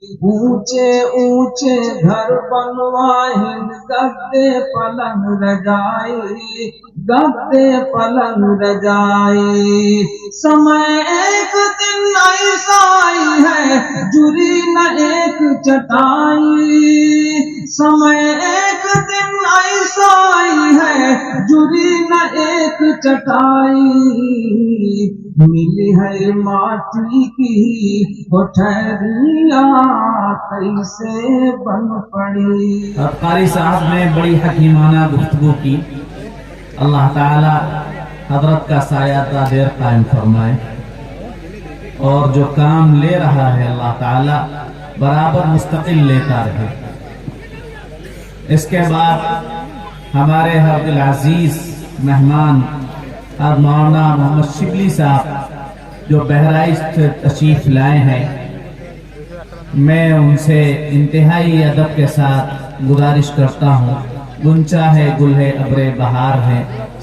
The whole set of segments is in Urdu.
اونچے اونچے گھر بنوائیں گدے پلنگ رجائی، گدے پلنگ رجائی، سمے ایک دن ایسا آئی ہے جری نہ ایک چٹائی، سمے ایک دن ایسا آئی ہے جری نہ ایک چٹائی، ملی ہے ماٹی کی وہ ٹھہریاں کیسے بن پڑی۔ اور قاری صاحب نے بڑی حکیمانہ گفتگو کی، اللہ تعالی حضرت کا سایہ دیر قائم فرمائے، اور جو کام لے رہا ہے اللہ تعالی برابر مستقل لیتا رہے۔ اس کے بعد ہمارے حضرت العزیز مہمان مولانا محمد شبلی صاحب جو بہرائچ سے تشریف لائے ہیں، میں ان سے انتہائی ادب کے ساتھ گزارش کرتا ہوں، گنچا ہے گل ہے ابر بہار ہے،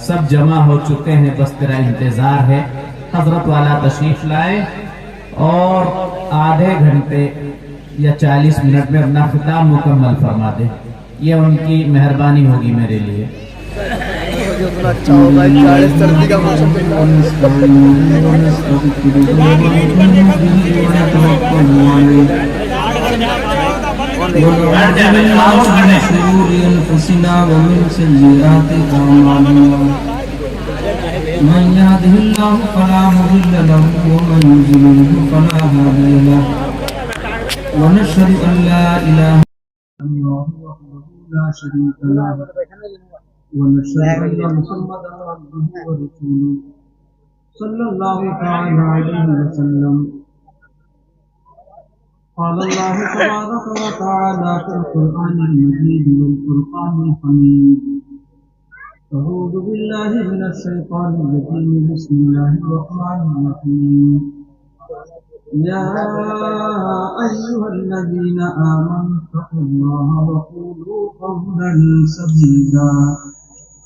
سب جمع ہو چکے ہیں بس تیرا انتظار ہے، حضرت والا تشریف لائے اور آدھے گھنٹے یا 40 منٹ میں اپنا خطاب مکمل فرما دیں، یہ ان کی مہربانی ہوگی میرے لیے۔ اچھا ہوگا 40 سردی کا موسم شرور انفسنا ومن سيئات اعمالنا من يهده الله فلا مضل له ومن يضلل فلا هادي له ونشهد ان لا اله الا الله وحده لا شريك له ونشهد ان محمدا عبده ورسوله صلى الله تعالى عليه وسلم۔ قال الله تبارك وتعالى في القرآن المجيد والفرقان الحميد، أعوذ بالله من الشيطان الرجيم، بسم الله الرحمن الرحيم، يا أيها الذين آمنوا اتقوا الله وقولوا قولا سديدا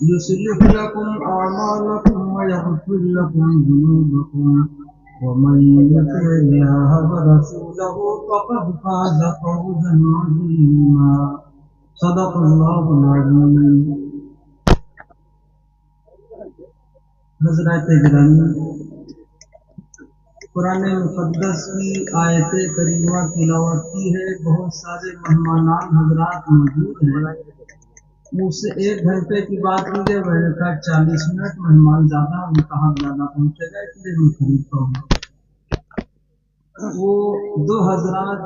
يصلح لكم أعمالكم ويغفر لكم ذنوبكم ومن يطع الله ورسوله فقد فاز فوزا عظيما، صدق الله العظيم۔ حضرات گرامی، قرآن مقدس کی آیت کریمہ تلاوت کی ہے، بہت سارے مہمانان حضرات موجود ہیں، مجھ سے 1 گھنٹے کی بات کی ہے، میں نے کہا 40 منٹ، مہمان زیادہ ان کا حق زیادہ پہنچے گا، اس لیے میں خریدتا ہوں۔ وہ 2 حضرات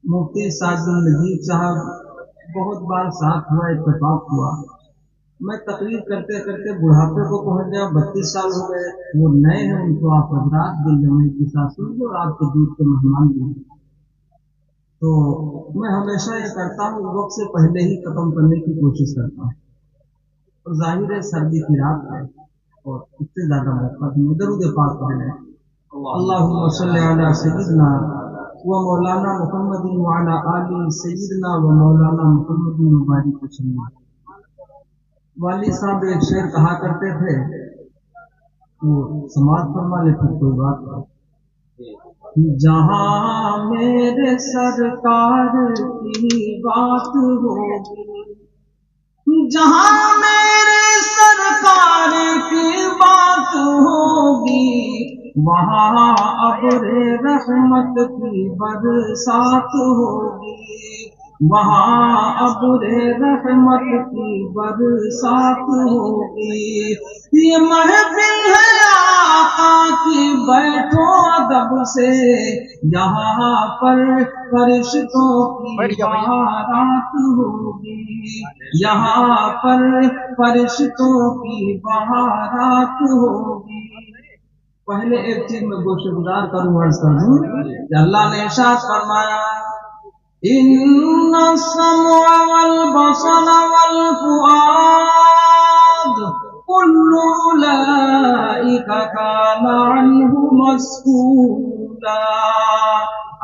مفتی سعد النجیب صاحب بہت بار ساتھ ہوا، اتفاق ہوا، میں تقریر کرتے کرتے بڑھاپے کو پہنچ گیا، 32 سال ہو گئے، وہ نئے ہیں، ان کو آپ حضرات دل جمعی کے ساتھ سن لو، اور آپ کے دودھ کے مہمان بھی ہیں، تو میں ہمیشہ یہ کرتا ہوں وقت سے پہلے ہی ختم کرنے کی کوشش کرتا ہوں، اور ظاہر ہے سردی کی رات ہے اور اس سے زیادہ موقع درود پاک پڑھیں، اللہم صلی علی سیدنا و مولانا محمد وعلی آل سیدنا و مولانا محمد مبارک وسلم۔ والد صاحب ایک شعر کہا کرتے تھے، وہ سماعت فرما لے پھر کوئی بات نہیں، جہاں میرے سرکار کی بات ہوگی، جہاں میرے سرکار کی بات ہوگی، وہاں ابر رحمت کی برسات ہوگی، وہاں ابر رحمت کی برسات ہوگی، یہ محفل ہے آقا کی بیٹھو ادب سے، یہاں پر فرشتوں کی بہارات ہوگی، یہاں پر فرشتوں کی بہارات ہوگی۔ پہلے ایک چیز میں گوشگزار کروں، عرض کروں کہ اللہ نے ارشاد فرمایا، ان السمع والبصر والفؤاد كل اولئک کان عنہ مسئولا۔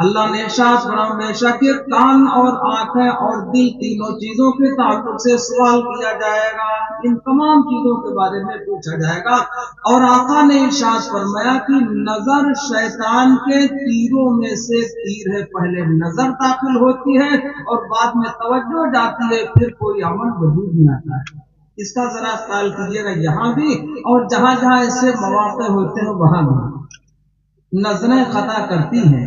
اللہ نے ارشاد فرمایا بے شک کان اور آنکھیں اور دل تینوں چیزوں کے تعلق سے سوال کیا جائے گا، ان تمام چیزوں کے بارے میں پوچھا جائے گا۔ اور آقا نے ارشاد فرمایا کہ نظر شیطان کے تیروں میں سے تیر ہے، پہلے نظر داخل ہوتی ہے اور بعد میں توجہ جاتی ہے، پھر کوئی عمل وجود نہیں آتا ہے۔ اس کا ذرا خیال کیجیے گا، یہاں بھی اور جہاں جہاں ایسے مواقع ہوتے ہیں وہاں بھی نظریں خطا کرتی ہیں۔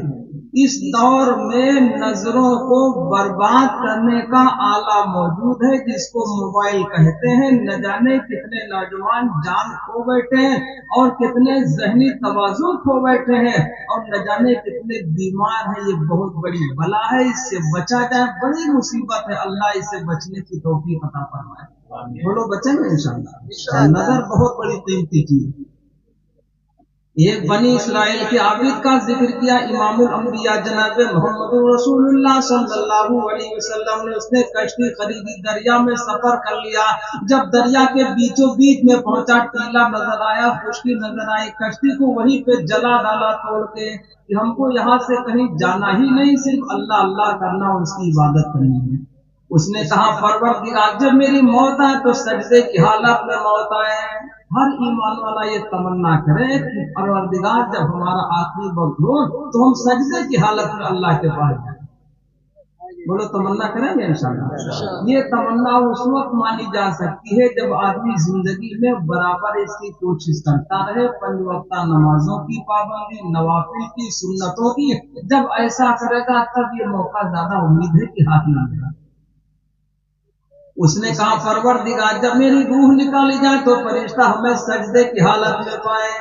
اس دور میں نظروں کو برباد کرنے کا آلہ موجود ہے جس کو موبائل کہتے ہیں۔ نہ جانے کتنے نوجوان جان کھو بیٹھے ہیں اور کتنے ذہنی توازن کھو بیٹھے ہیں اور نہ جانے کتنے بیمار ہیں۔ یہ بہت بڑی بلا ہے، اس سے بچا جائے، بڑی مصیبت ہے۔ اللہ اس سے بچنے کی توفیق عطا فرمائے۔ بولو بچیں گے انشاءاللہ۔ نظر بہت بڑی قیمتی چیز ہے۔ ایک بنی اسرائیل کے عابد کا ذکر کیا امام الانبیاء جناب محمد رسول اللہ صلی اللہ علیہ وسلم نے۔ اس نے کشتی خریدی، دریا میں سفر کر لیا۔ جب دریا کے بیچوں بیچ میں پہنچا، ٹیلا نظر آیا، خشکی نظر آئی، کشتی کو وہیں پہ جلا ڈالا توڑ کے کہ ہم کو یہاں سے کہیں جانا ہی نہیں، صرف اللہ اللہ کرنا اور اس کی عبادت کرنی ہے۔ اس نے کہا پروردگار جب میری موت آئے تو سجدے کی حالت میں موت آئے۔ ہر ایمان والا یہ تمنا کرے کہ پروردگار جب ہمارا آخری وقت ہو تو ہم سجدے کی حالت میں اللہ کے پاس جائیں۔ بولو تمنا کریں گے انشاءاللہ۔ یہ تمنا اس وقت مانی جا سکتی ہے جب آدمی زندگی میں برابر اس کی کوشش کرتا رہے، 5 وقتہ نمازوں کی پابندی، نوافل کی، سنتوں کی۔ جب ایسا کرے گا تب یہ موقع زیادہ امید ہے کہ ہاتھ لگ جائے۔ اس نے کہا پروردگار جب میری روح نکالی جائے تو فرشتہ ہمیں سجدے کی حالت میں پائے۔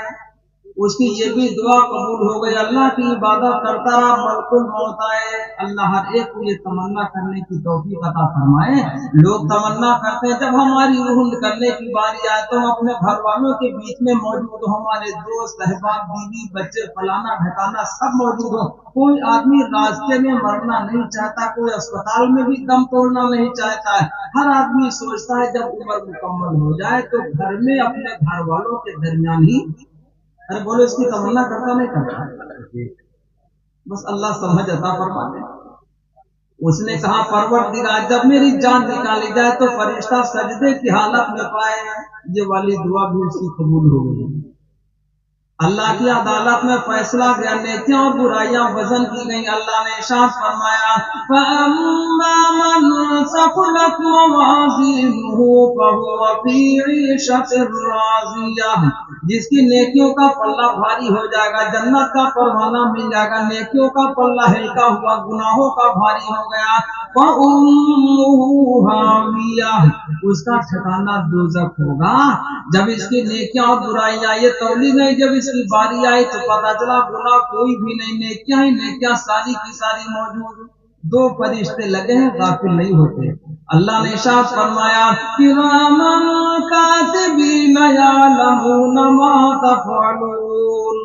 اس کی یہ بھی دعا قبول ہو گئی، اللہ کی عبادت کرتا رہا، ملک الموت آئے۔ اللہ ہر ایک کو یہ تمنا کرنے کی توفیق عطا فرمائے۔ لوگ تمنا کرتے ہیں جب ہماری روح نکلنے کی باری آئے تو ہم اپنے گھر والوں کے بیچ میں موجود ہوں، ہمارے دوست احباب، بیوی بچے، فلانا ڈھکانا سب موجود ہوں۔ کوئی آدمی راستے میں مرنا نہیں چاہتا، کوئی اسپتال میں بھی دم توڑنا نہیں چاہتا ہے۔ ہر آدمی سوچتا ہے جب عمر مکمل ہو جائے تو گھر میں اپنے گھر والوں کے درمیان ہی، ارے بولو اس کی تمنا کرتا نہیں کرتا، بس اللہ سمجھ عطا فرما دے۔ اس نے کہا پروردگار جب میری جان نکالی جائے تو فرشتہ سجدے کی حالت میں پائے۔ یہ والی دعا بھی اس کی قبول ہو گئی۔ اللہ کی عدالت میں فیصلہ گیا، نیکیاں اور برائیاں وزن کی گئی۔ اللہ نے ارشاد فرمایا فَأَمَّا مَنْ ثَقُلَتْ مَوَازِينُهُ فَهُوَ فِي عِيشَةٍ رَاضِيَةٍ، جس کی نیکیوں کا پلہ بھاری ہو جائے گا جنت کا پروانہ مل جائے گا، نیکیوں کا پلہ ہلکا ہوا گناہوں کا بھاری ہو گیا۔ وَأُمُّهُ هَاوِيَةٌ، اس کا ٹھکانہ دوزخ ہوگا۔ جب اس کی نیکیاں اور برائیاں یہ تولی گئی، جب اس کی باری آئی تو پتا چلا گناہ کوئی بھی نہیں، نیکیاں ہی نیکیاں ساری کی ساری موجود۔ 2 فرشتے لگے ہیں، غافل نہیں ہوتے۔ اللہ نے ارشاد فرمایا کِرَامًا کَاتِبِینَ یَعْلَمُونَ مَا تَفْعَلُونَ،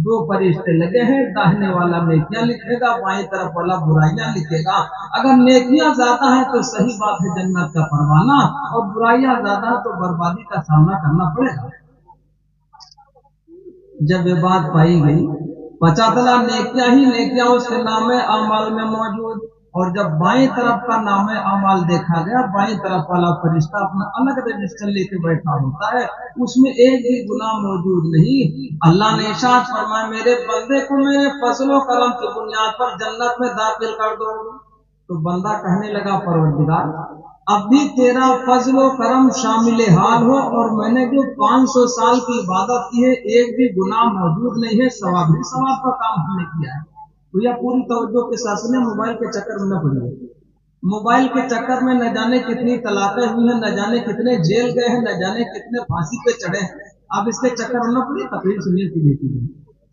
2 فرشتے لگے ہیں، داہنے والا نیکیاں لکھے گا، بائیں طرف والا برائیاں لکھے گا۔ اگر نیکیاں زیادہ ہیں تو صحیح بات ہے جنت کا پروانہ، اور برائیاں زیادہ ہیں تو بربادی کا سامنا کرنا پڑے گا۔ جب یہ بات پائی گئی پتا چلا نیکیاں ہی نیکیاں اس کے نام اعمال میں موجود، اور جب بائیں طرف کا نام اعمال دیکھا گیا، بائیں طرف والا فرشتہ اپنا الگ رجسٹر لے کے بیٹھا ہوتا ہے، اس میں ایک بھی گناہ موجود نہیں۔ اللہ نے ارشاد فرمایا میرے بندے کو میرے فضل و کرم کی بنیاد پر جنت میں داخل کر دو۔ تو بندہ کہنے لگا پروردگار اب بھی تیرا فضل و کرم شامل حال ہو، اور میں نے جو 500 سال کی عبادت کی ہے ایک بھی گناہ موجود نہیں ہے، ثواب ہی ثواب کا کام ہم نے کیا ہے۔ تو یہ پوری توجہ کے ساتھ نے موبائل کے چکر میں نہ پڑیے۔ موبائل کے چکر میں نہ جانے کتنی طلاقیں ہوئی ہیں، نہ جانے کتنے جیل گئے ہیں، نہ جانے کتنے پھانسی پہ چڑھے ہیں۔ اب اس کے چکر میں نہ پڑیے، تقریر سنیے کی دیتی ہے،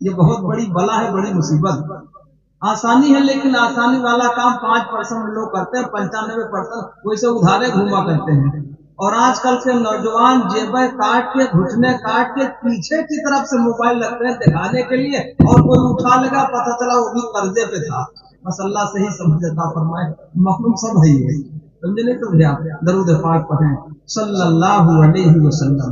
یہ بہت بڑی بلا ہے، بڑی مصیبت۔ آسانی ہے لیکن آسانی والا کام 5% لوگ کرتے ہیں، 95% ویسے ادھارے گھوما کرتے ہیں۔ اور آج کل کے نوجوان جیبیں کاٹ کے، گھٹنے کاٹ کے پیچھے کی طرف سے موبائل رکھتے ہیں دکھانے کے لیے، اور کوئی اٹھا لگا پتہ چلا وہ بھی قرضے پہ تھا۔ بس اللہ صحیح سمجھ عطا فرمائے، محروم سب ہے یہ، سمجھے نہیں تو درود پاک پڑھیں صلی اللہ علیہ وسلم۔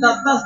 10-10,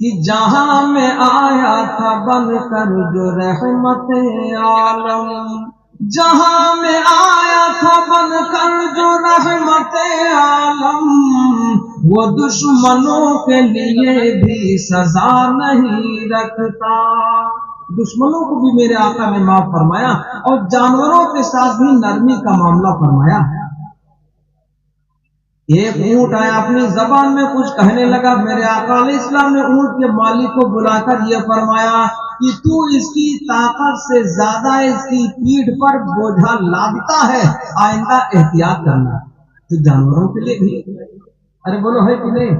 کہ جہاں میں آیا تھا بن کر جو رحمت عالم، جہاں میں آیا تھا بن کر جو رحمت عالم، وہ دشمنوں کے لیے بھی سزا نہیں رکھتا۔ دشمنوں کو بھی میرے آقا نے معاف فرمایا اور جانوروں کے ساتھ بھی نرمی کا معاملہ فرمایا۔ ایک اونٹ آیا اپنی زبان میں کچھ کہنے لگا، میرے آقا علیہ السلام نے اونٹ کے مالک کو بلا کر یہ فرمایا کہ تو اس کی طاقت سے زیادہ اس کی پیٹھ پر بوجھا لادتا ہے، آئندہ احتیاط کرنا۔ تو جانوروں کے لیے بھی ارے بولو ہے کہ نہیں؟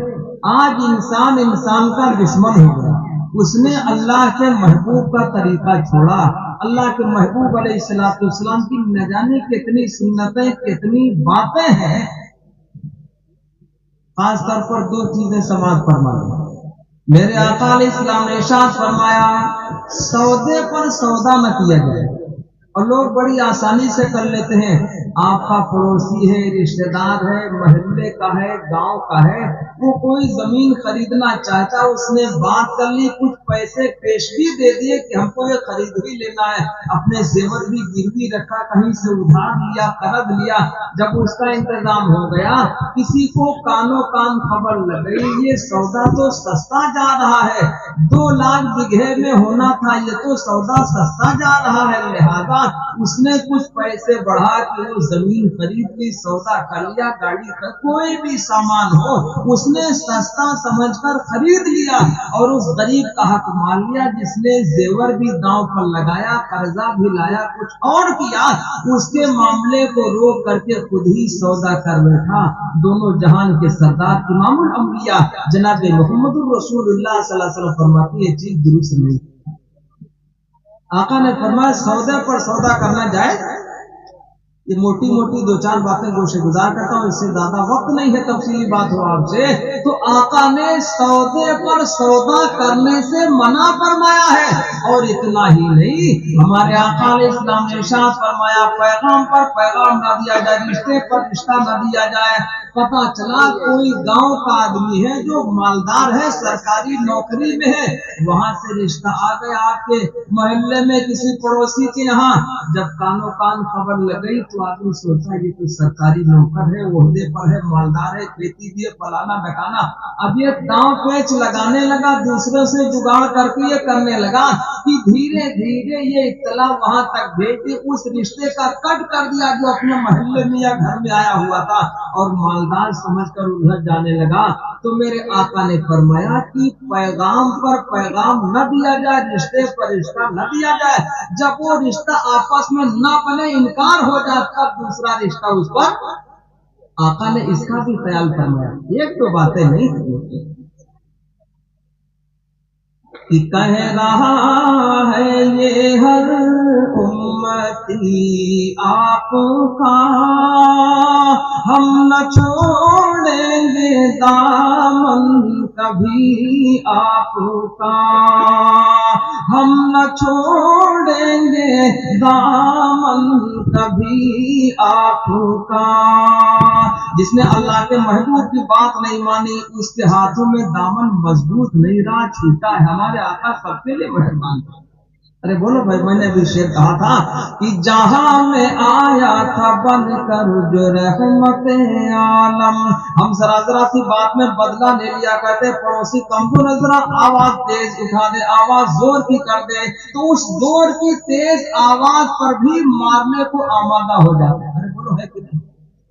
آج انسان کا دشمن ہو گیا، اس نے اللہ کے محبوب کا طریقہ چھوڑا۔ اللہ کے محبوب علیہ السلام کی نہ جانے کتنی سنتیں کتنی باتیں ہیں۔ خاص طور پر دو چیزیں سماعت فرما دیں۔ میرے آقا علیہ السلام نے ارشاد فرمایا سودے پر سودا نہ کیا جائے، اور لوگ بڑی آسانی سے کر لیتے ہیں۔ آپ کا پڑوسی ہے، رشتہ دار ہے، محلے کا ہے، گاؤں کا ہے، وہ کوئی زمین خریدنا چاہتا، اس نے بات کر لی، کچھ پیسے پیشگی دے دیے کہ ہم کو یہ خرید ہی لینا ہے، اپنے زیور بھی گروی رکھا، کہیں سے ادھار لیا، قرض لیا۔ جب اس کا انتظام ہو گیا، کسی کو کانوں کان خبر لگ گئی یہ سودا تو سستا جا رہا ہے، 2 لاکھ بیگھے میں ہونا تھا، یہ تو سودا سستا جا رہا ہے، لہذا اس نے کچھ پیسے بڑھا کے وہ زمین خرید لی، سودا کر لیا، گاڑی کا کوئی بھی سامان ہو اس نے سستا سمجھ کر خرید لیا، اور اس غریب کا حق مان لیا جس نے زیور بھی داؤں پر لگایا، قرضہ بھی لایا، کچھ اور کیا، اس کے معاملے کو روک کر کے خود ہی سودا کر بیٹھا۔ دونوں جہان کے سردار امام الانبیاء جناب محمد الرسول اللہ صلی اللہ علیہ وسلم فرماتی ہے چیز درست نہیں۔ آقا نے فرمایا سودے پر سودا کرنا جائز۔ یہ موٹی موٹی 2-4 باتیں گوشے گزار کرتا ہوں، اس سے زیادہ وقت نہیں ہے تفصیلی بات ہو آپ سے۔ تو آقا نے سودے پر سودا کرنے سے منع فرمایا ہے، اور اتنا ہی نہیں، ہمارے آقا علیہ السلام نے ارشاد فرمایا پیغام پر پیغام نہ دیا جائے، رشتے پر رشتہ نہ دیا جائے۔ پتہ چلا کوئی گاؤں کا آدمی ہے جو مالدار ہے، سرکاری نوکری میں ہے، وہاں سے رشتہ آ گیا آپ کے محلے میں کسی پڑوسی کے یہاں، جب کانوں کان خبر لگ گئی تو آدمی سوچا یہ کوئی سرکاری نوکر ہے، عہدے پر ہے، مالدار ہے، کھیتی بھی ہے، فلانا ڈھکانا۔ اب یہ داؤں پیچ لگانے لگا، دوسرے سے جگاڑ کر کے یہ کرنے لگا کہ دھیرے دھیرے یہ اطلاع وہاں تک بھیج دی، اس رشتے کا کٹ کر دیا جو اپنے محلے میں یا گھر میں آیا ہوا تھا، اور مالدار سمجھ کر ادھر جانے لگا۔ تو میرے آقا نے فرمایا کہ پیغام پر پیغام نہ دیا جائے، رشتے پر رشتہ نہ دیا جائے، جب وہ رشتہ آپس میں نہ بنے، انکار ہو جائے، تب دوسرا رشتہ اس پر۔ آقا نے اس کا بھی خیال فرمایا، ایک تو باتیں نہیں تھی کہ کہہ رہا ہے یہ ہر امتی آپ کا، ہم نہ چھوڑیں گے دامن کبھی آپ کا، ہم نہ چھوڑیں گے دامن کبھی آپ کا۔ جس نے اللہ کے محبوب کی بات نہیں مانی، اس کے ہاتھوں میں دامن مضبوط نہیں رہا، چھوٹا ہے۔ ہمارے آقا سب کے لیے مہربان تھا۔ ارے بولو بھائی، میں نے بھی شعر کہا تھا کہ جہاں میں آیا تھا بن کر جو رحمت عالم۔ ہم ذرا سی بات میں بدلہ لے لیا کرتے، پڑوسی کمزور نظر آواز تیز اٹھا دے، آواز زور کی کر دے تو اس زور کی تیز آواز پر بھی مارنے کو آمادہ ہو جاتے۔ ارے بولو ہے کہ نہیں؟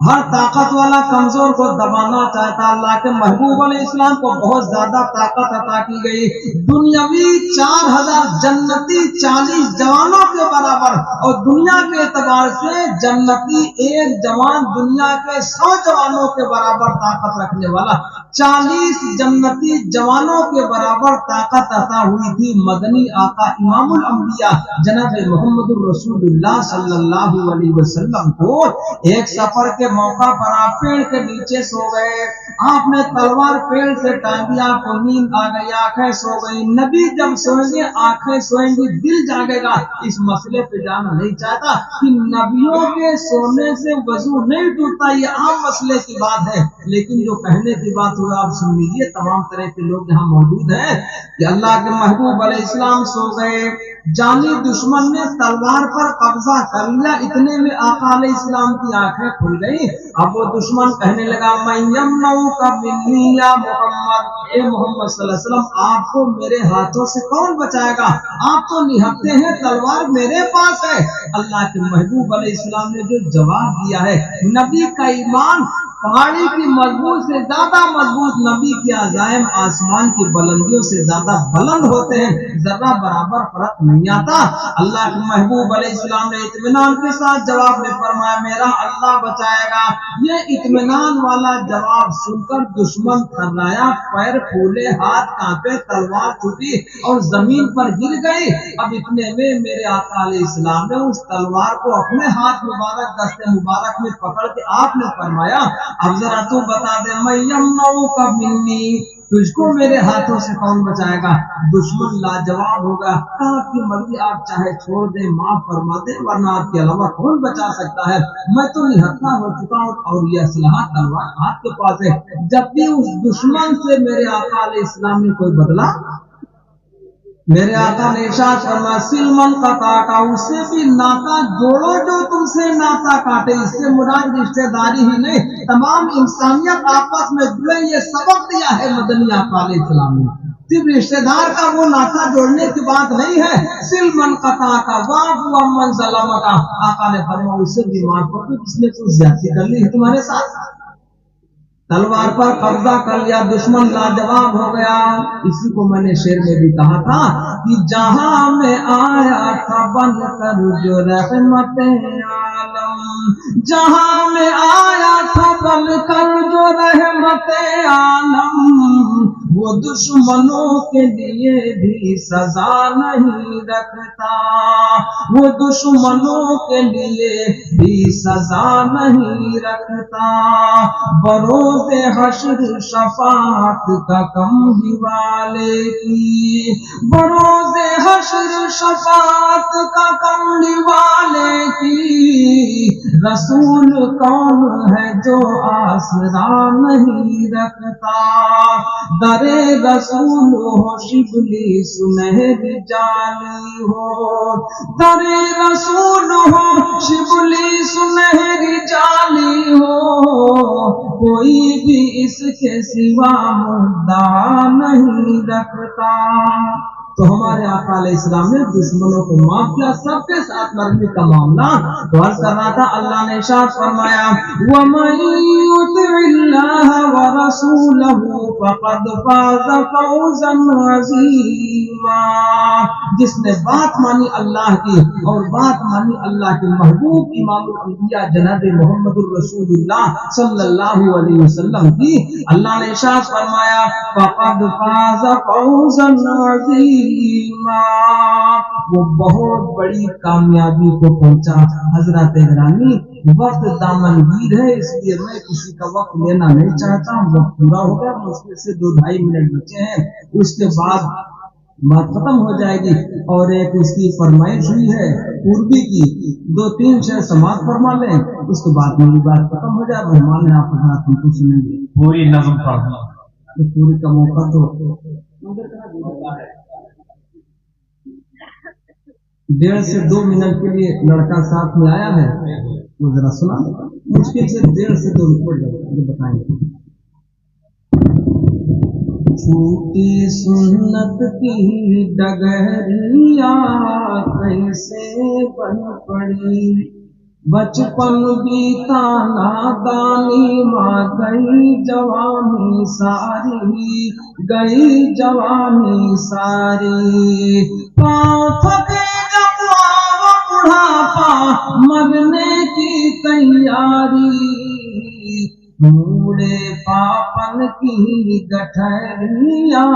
ہر طاقت والا کمزور کو دبانا چاہتا، اللہ کے محبوب علیہ السلام کو بہت زیادہ طاقت عطا کی گئی، دنیاوی 4000 جنتی 40 جوانوں کے برابر، اور دنیا کے اعتبار سے جنتی ایک جوان دنیا کے 100 جوانوں کے برابر طاقت رکھنے والا، 40 جنتی جوانوں کے برابر طاقت عطا ہوئی تھی مدنی آقا امام الانبیاء جناب محمد الرسول اللہ صلی اللہ علیہ وسلم کو۔ ایک سفر کے موقع پر آپ پیڑ کے نیچے سو گئے، آپ نے تلوار پیڑ سے ٹانگ دیا، آپ کو نیند آ گئی، آنکھیں سو گئی۔ نبی جب سوئیں گے آنکھیں سوئیں گی، دل جاگے گا۔ اس مسئلے پہ جانا نہیں چاہتا کہ نبیوں کے سونے سے وضو نہیں ٹوٹتا، یہ عام مسئلے کی بات ہے، لیکن جو کہنے کی بات ہو آپ سن لیجیے، تمام طرح کے لوگ یہاں موجود ہیں کہ اللہ کے محبوب علیہ السلام سو گئے، جانی دشمن نے تلوار پر قبضہ کر لیا، اتنے میں آقا علیہ السلام کی آنکھیں کھل گئی۔ اب وہ دشمن کہنے لگا میں یمنعک منی یا محمد، اے محمد صلی اللہ علیہ وسلم آپ کو میرے ہاتھوں سے کون بچائے گا، آپ تو نہتے ہیں، تلوار میرے پاس ہے۔ اللہ کے محبوب علیہ السلام نے جو جواب دیا ہے، نبی کا ایمان پہاڑی کی مضبوط سے زیادہ مضبوط، نبی کے عزائم آسمان کی بلندیوں سے زیادہ بلند ہوتے ہیں، ذرہ برابر فرق نہیں آتا۔ اللہ کے محبوب علیہ السلام نے اطمینان کے ساتھ جواب میں فرمایا میرا اللہ بچائے گا۔ یہ اطمینان والا جواب سن کر دشمن تھرایا، پیر پھولے، ہاتھ کانپے، تلوار چھوٹی اور زمین پر گر گئی۔ اب اتنے میں میرے آقا علیہ السلام نے اس تلوار کو اپنے ہاتھ مبارک دست مبارک میں پکڑ کے آپ نے فرمایا اب ذرا تو بتا دے میں یمنعک منی، تجھ کو میرے ہاتھوں سے کون بچائے گا۔ دشمن لاجواب ہوگا، آپ کی مرضی، آپ چاہے چھوڑ دیں، معاف فرما دیں، ورنہ آپ کے علاوہ کون بچا سکتا ہے، میں تو نہتھا ہو چکا ہوں اور یہ اسلحہ تلوار ہاتھ کے پاس ہے۔ جب بھی اس دشمن سے میرے آقا علیہ السلام نے کوئی بدلا، میرے آقا نے ارشاد فرمایا سلمن قطع کا، اس سے بھی ناتا جوڑو جو تم سے ناتا کاٹے۔ اس سے مراد رشتہ داری ہی نہیں، تمام انسانیت آپس میں جڑے، یہ سبق دیا ہے مدنی آقا علیہ السلام نے۔ صرف رشتہ دار کا وہ ناتا جوڑنے کی بات نہیں ہے، سلمن قطع کا واعف عمن ظلم کا، آقا نے فرمایا اس سے بھی معاف کر دو جس نے کچھ زیادتی کر لی ہے تمہارے ساتھ۔ تلوار پر قبضہ کر لیا، دشمن لاجواب ہو گیا۔ اسی کو میں نے شعر میں بھی کہا تھا کہ جہاں میں آیا تھا بن کر جو رحمت عالم، جہاں میں آیا تھا بن کر جو رحمت عالم، وہ دشمنوں کے لیے بھی سزا نہیں رکھتا، وہ دشمنوں کے لیے بھی سزا نہیں رکھتا، بروز حشر شفاعت کا کملی والے کی، بروز حشر شفاعت کا کملی والے کی، رسول کون ہے جو آسرا نہیں رکھتا، در رسول ہو شبلی سنہری جالی ہو، در رسول ہو شبلی سنہری جالی ہو، کوئی بھی اس کے سوا مدعا نہیں رکھتا۔ تو ہمارے آقا علیہ السلام نے دشمنوں کو معاف کیا، سب کے ساتھ نرمی کا معاملہ تو عرض کر رہا تھا۔ اللہ نے ارشاد فرمایا وَمَن يُطِعِ اللَّهَ وَرَسُولَهُ فَقَدْ فَازَ فَوْزًا عَظِيمًا، جس نے بات مانی اللہ کی اور بات مانی اللہ کے محبوب امام الانبیاء جناب محمد الرسول اللہ صلی اللہ علیہ وسلم کی، اللہ نے ارشاد فرمایا فَقَدْ فَازَ فَوْزًا عَظِيمًا، وہ بہت بڑی کامیابی کو پہنچا۔ حضرات گرامی وقت دامنگیر ہے، اس لیے میں کسی کا وقت لینا نہیں چاہتا ہوں، وقت پورا ہو گیا، مشکل سے 2-2.5 منٹ بچے ہیں، اس کے بعد بات ختم ہو جائے گی۔ اور ایک اس کی فرمائش ہوئی ہے پوربی کی، 2-3 شعر سماعت فرما لیں، اس کے بعد میری بات ختم ہو جائے۔ مہمان ہیں آپ حضرات ہم کو سنیں گے، پوری نظم پڑھنا، پوری کا موقع تو 1.5 سے 2 منٹ کے لیے لڑکا ساتھ میں آیا ہے، وہ ذرا سنا مشکل سے 1.5 سے 2 منٹ بتائیں گے۔ چھوٹی سنت کی ڈگریاں کیسے بن پڑی، بچپن بیتا نادانی ماں گئی جوانی ساری، گئی جوانی ساری، پاؤں تھکے جب بڑھاپا مرنے کی تیاری، موڑے پاپن کی گٹھریاں